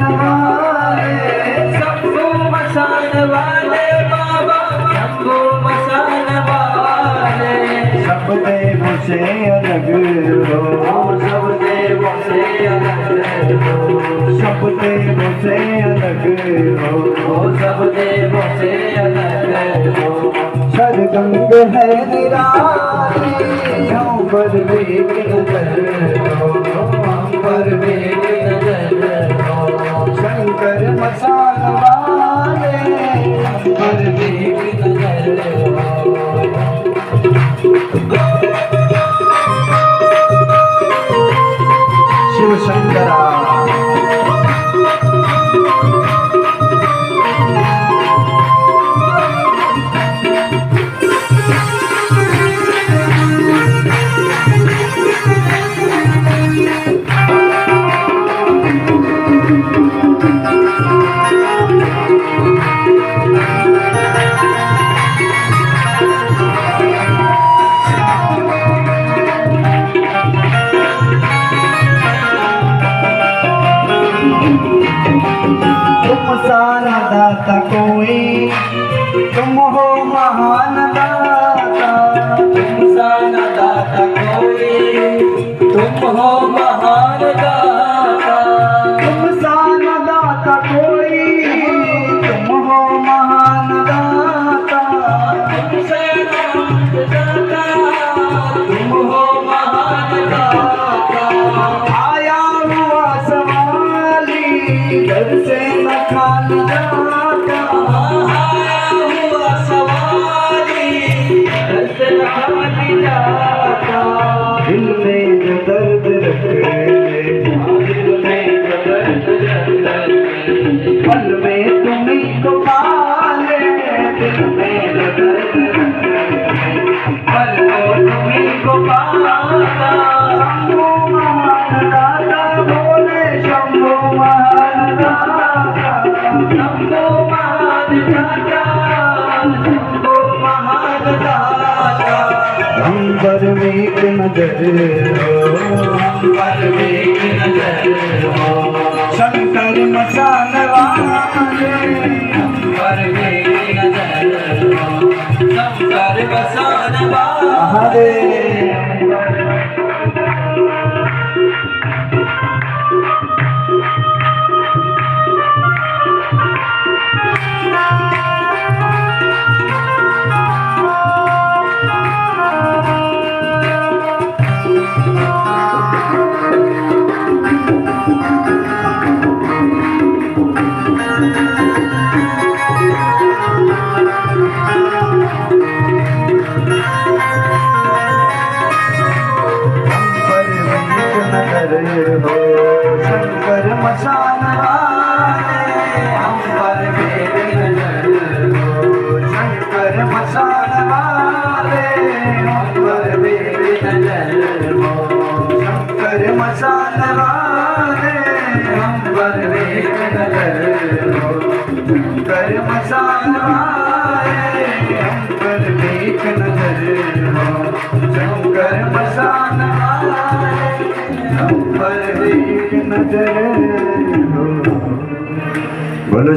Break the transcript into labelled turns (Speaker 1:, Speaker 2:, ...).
Speaker 1: वाले, शंभू मसान वाले बाबा, शंभू मसान वाले। सब देवों से अलग हो, सब देवों से अलग हो, सब देवों से अलग हो, सब देवों से अलग हो। सरगंग है निराली, हम पर भी नजर हो, हम पर भी नजर हो। शंकर मसान वाले, हम पर भी नजर हो। शिव शंकरा सारा दाता कोई, तुम हो महान दाता। तुम सारा दाता कोई, तुम हो महान दाता। तुम सारा दाता कोई, तुम हो महान दाता। तुम सारा दाता, तुम हो महान दाता। आया हुआ सवाली, घर से खाली जाता, आया हुआ सवारी, घर से खाली जाता। दिल में जो दर्द रखे, दिल में जो दर्द रखे, पल में तुम्हीं को पाले। दिल में जो दर्द रखे, पल में तुम्हीं को पाला। शंभू महान दाता बोले, शंभू महान दाता, शंभू महान दाता, शंभू महान दाता। हम पर एक नजर हो, हम पर एक नजर हो। शंकर मसान वाले, हम पर एक नजर हो। शंकर मसान वाले। हो शंकर मसान वाले, हम पर भी नजर हो। शंकर मसान वाले, हम पर भी नजर हो। शंकर मसान वाले, हम पर भी नजर हो। शंकर मसान वाले, हम पर भी नजर हो। शंकर मसान वाले, हम पर भी नजर हो।